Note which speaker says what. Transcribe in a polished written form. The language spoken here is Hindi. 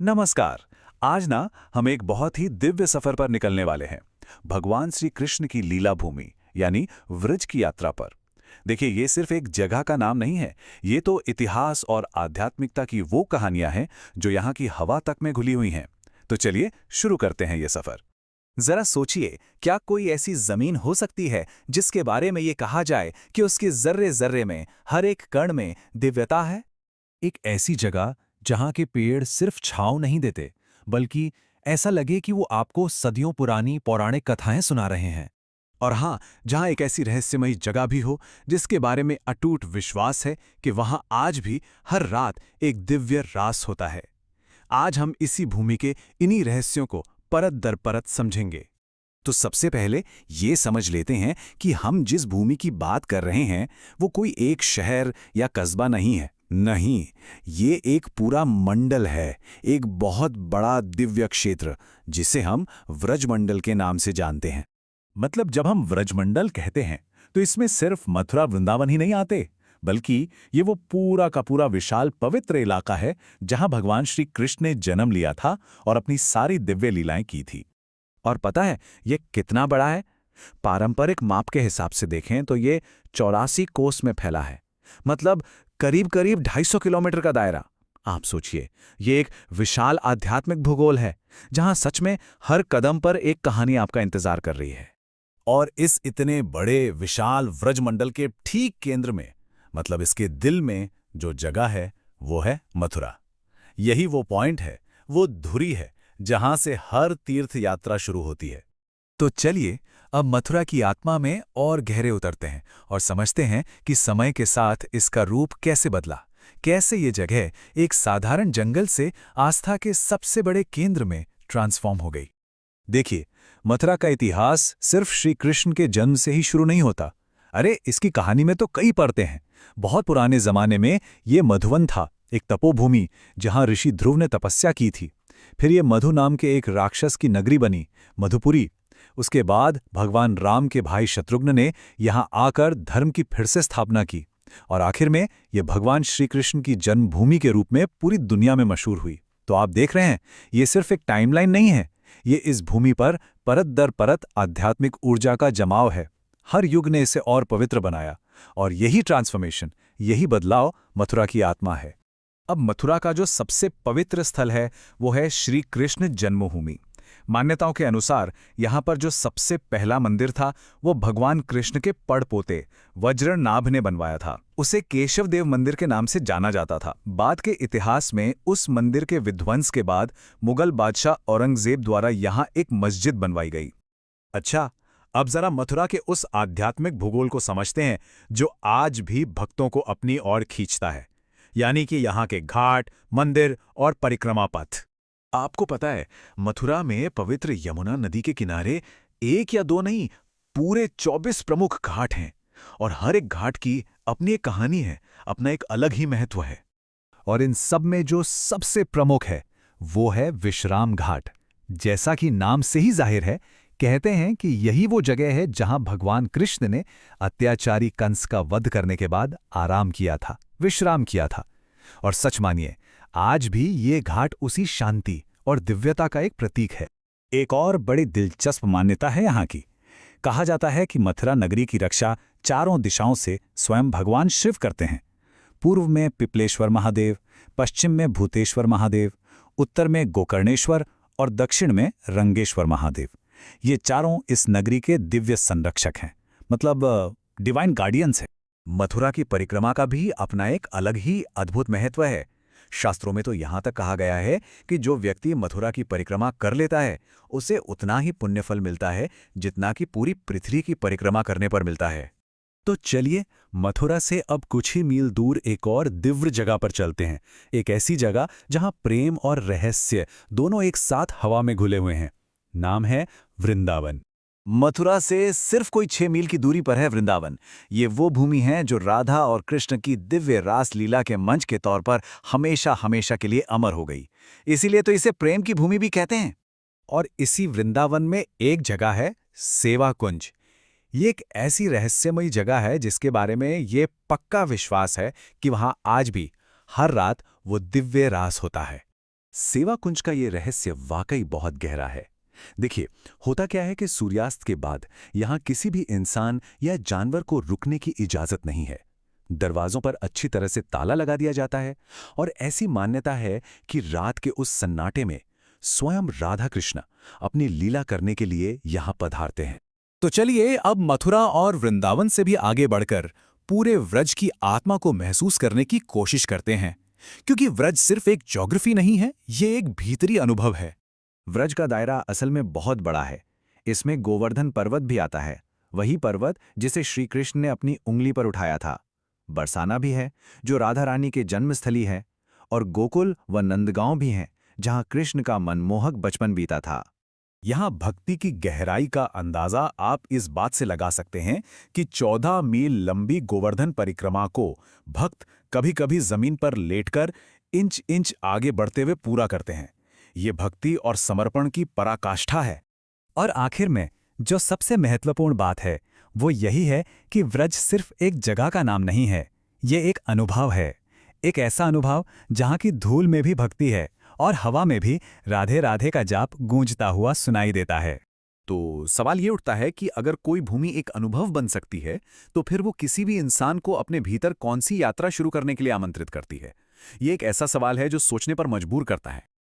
Speaker 1: नमस्कार। आज ना हम एक बहुत ही दिव्य सफर पर निकलने वाले हैं। भगवान श्री कृष्ण की लीला भूमि यानी व्रज की यात्रा पर। देखिए, ये सिर्फ एक जगह का नाम नहीं है। ये तो इतिहास और आध्यात्मिकता की वो कहानियां हैं जो यहाँ की हवा तक में घुली हुई हैं। तो चलिए शुरू करते हैं ये सफर।
Speaker 2: जरा सोचिए, क्या कोई ऐसी जमीन हो सकती है जिसके बारे में ये कहा जाए कि उसके जर्रे जर्रे में, हर एक कण में दिव्यता है?
Speaker 3: एक ऐसी जगह जहां के पेड़ सिर्फ छांव नहीं देते, बल्कि ऐसा लगे कि वो आपको सदियों पुरानी पौराणिक कथाएं सुना रहे हैं।
Speaker 2: और हाँ, जहां एक ऐसी रहस्यमयी जगह भी हो जिसके बारे में अटूट विश्वास है कि वहां आज भी हर रात एक दिव्य रास होता है। आज हम इसी भूमि के इन्हीं रहस्यों को परत दर परत समझेंगे। तो सबसे पहले ये समझ लेते हैं कि हम जिस भूमि की बात कर रहे हैं वो कोई एक शहर या कस्बा नहीं है। नहीं, ये एक पूरा मंडल है, एक बहुत बड़ा दिव्य क्षेत्र जिसे हम व्रजमंडल के नाम से जानते हैं।
Speaker 3: मतलब जब हम व्रजमंडल कहते हैं तो इसमें सिर्फ मथुरा वृंदावन ही नहीं आते, बल्कि ये वो पूरा का पूरा विशाल पवित्र इलाका है जहां भगवान श्री कृष्ण ने जन्म लिया था और अपनी सारी दिव्य लीलाएं की थी।
Speaker 2: और पता है ये कितना बड़ा है? पारंपरिक माप के हिसाब से देखें तो ये 84 कोस में फैला है। मतलब करीब करीब 250 किलोमीटर का दायरा। आप सोचिए, ये एक विशाल आध्यात्मिक भूगोल है जहां सच में हर कदम पर एक कहानी आपका इंतजार कर रही है।
Speaker 3: और इस इतने बड़े विशाल व्रजमंडल के ठीक केंद्र में, मतलब इसके दिल में जो जगह है वो है मथुरा। यही वो पॉइंट है, वो धुरी है जहां से हर तीर्थ यात्रा शुरू होती है।
Speaker 2: तो चलिए अब मथुरा की आत्मा में और गहरे उतरते हैं और समझते हैं कि समय के साथ इसका रूप कैसे बदला, कैसे ये जगह एक साधारण जंगल से आस्था के सबसे बड़े केंद्र में ट्रांसफॉर्म हो गई।
Speaker 3: देखिए, मथुरा का इतिहास सिर्फ श्री कृष्ण के जन्म से ही शुरू नहीं होता। अरे, इसकी कहानी में तो कई परतें हैं। बहुत पुराने जमाने में ये मधुवन था, एक तपोभूमि जहां ऋषि ध्रुव ने तपस्या की थी। फिर ये मधु नाम के एक राक्षस की नगरी बनी, मधुपुरी। उसके बाद भगवान राम के भाई शत्रुघ्न ने यहां आकर धर्म की फिर से स्थापना की और आखिर में ये भगवान श्री कृष्ण की जन्मभूमि के रूप में पूरी दुनिया में मशहूर हुई। तो आप देख रहे हैं, ये सिर्फ एक टाइमलाइन नहीं है, ये इस भूमि पर परत दर परत आध्यात्मिक ऊर्जा का जमाव है। हर युग ने इसे और पवित्र बनाया और यही ट्रांसफॉर्मेशन, यही बदलाव मथुरा की आत्मा है।
Speaker 2: अब मथुरा का जो सबसे पवित्र स्थल है वो है श्री कृष्ण जन्मभूमि। मान्यताओं के अनुसार यहाँ पर जो सबसे पहला मंदिर था वो भगवान कृष्ण के पड़पोते वज्रनाभ ने बनवाया था। उसे केशव देव मंदिर के नाम से जाना जाता था। बाद के इतिहास में उस मंदिर के विध्वंस के बाद मुगल बादशाह औरंगजेब द्वारा यहाँ एक मस्जिद बनवाई गई।
Speaker 3: अच्छा, अब जरा मथुरा के उस आध्यात्मिक भूगोल को समझते हैं जो आज भी भक्तों को अपनी ओर खींचता है, यानी कि यहाँ के घाट, मंदिर और परिक्रमा पथ। आपको पता है, मथुरा में पवित्र यमुना नदी के किनारे एक या दो नहीं, पूरे 24 प्रमुख घाट हैं और हर एक घाट की अपनी एक कहानी है, अपना एक अलग ही महत्व है। और इन सब में जो सबसे प्रमुख है वो है विश्राम घाट। जैसा कि नाम से ही जाहिर है, कहते हैं कि यही वो जगह है जहां भगवान कृष्ण ने अत्याचारी कंस का वध करने के बाद आराम किया था, विश्राम किया था। और सच मानिए, आज भी ये घाट उसी शांति और दिव्यता का एक प्रतीक है। एक और बड़ी दिलचस्प मान्यता है यहाँ की। कहा जाता है कि मथुरा नगरी की रक्षा चारों दिशाओं से स्वयं भगवान शिव करते हैं। पूर्व में पिपलेश्वर महादेव, पश्चिम में भूतेश्वर महादेव, उत्तर में गोकर्णेश्वर और दक्षिण में रंगेश्वर महादेव। ये चारों इस नगरी के दिव्य संरक्षक हैं, मतलब डिवाइन गार्डियंस है। मथुरा की परिक्रमा का भी अपना एक अलग ही अद्भुत महत्व है। शास्त्रों में तो यहाँ तक कहा गया है कि जो व्यक्ति मथुरा की परिक्रमा कर लेता है उसे उतना ही पुण्यफल मिलता है जितना कि पूरी पृथ्वी की परिक्रमा करने पर मिलता है। तो चलिए, मथुरा से अब कुछ ही मील दूर एक और दिव्य जगह पर चलते हैं। एक ऐसी जगह जहां प्रेम और रहस्य दोनों एक साथ हवा में घुले हुए हैं। नाम है वृंदावन।
Speaker 2: मथुरा से सिर्फ कोई 6 मील की दूरी पर है वृंदावन। ये वो भूमि है जो राधा और कृष्ण की दिव्य रास लीला के मंच के तौर पर हमेशा हमेशा के लिए अमर हो गई। इसीलिए तो इसे प्रेम की भूमि भी कहते हैं।
Speaker 3: और इसी वृंदावन में एक जगह है सेवा कुंज। ये एक ऐसी रहस्यमयी जगह है जिसके बारे में ये पक्का विश्वास है कि वहां आज भी हर रात वो दिव्य रास होता है।
Speaker 1: सेवा कुंज का ये रहस्य वाकई बहुत गहरा है। देखिए, होता क्या है कि सूर्यास्त के बाद यहां किसी भी इंसान या जानवर को रुकने की इजाजत नहीं है। दरवाजों पर अच्छी तरह से ताला लगा दिया जाता है और ऐसी मान्यता है कि रात के उस सन्नाटे में स्वयं राधा कृष्ण अपनी लीला करने के लिए यहां पधारते हैं।
Speaker 2: तो चलिए अब मथुरा और वृंदावन से भी आगे बढ़कर पूरे व्रज की आत्मा को महसूस करने की कोशिश करते हैं, क्योंकि व्रज सिर्फ एक ज्योग्राफी नहीं है, ये एक भीतरी अनुभव है।
Speaker 1: व्रज का दायरा असल में बहुत बड़ा है। इसमें गोवर्धन पर्वत भी आता है, वही पर्वत जिसे श्री कृष्ण ने अपनी उंगली पर उठाया था। बरसाना भी है, जो राधा रानी के जन्मस्थली है, और गोकुल व नंदगांव भी हैं, जहां कृष्ण का मनमोहक बचपन बीता था।
Speaker 3: यहाँ भक्ति की गहराई का अंदाजा आप इस बात से लगा सकते हैं कि 14 मील लंबी गोवर्धन परिक्रमा को भक्त कभी-कभी जमीन पर लेटकर इंच इंच आगे बढ़ते हुए पूरा करते हैं। ये भक्ति और समर्पण की पराकाष्ठा है।
Speaker 2: और आखिर में जो सबसे महत्वपूर्ण बात है वो यही है कि व्रज सिर्फ एक जगह का नाम नहीं है, ये एक अनुभव है। एक ऐसा अनुभव जहाँ की धूल में भी भक्ति है और हवा में भी राधे राधे का जाप गूंजता हुआ सुनाई देता है।
Speaker 1: तो सवाल ये उठता है कि अगर कोई भूमि एक अनुभव बन सकती है, तो फिर वो किसी भी इंसान को अपने भीतर कौन सी यात्रा शुरू करने के लिए आमंत्रित करती है? ये एक ऐसा सवाल है जो सोचने पर मजबूर करता है।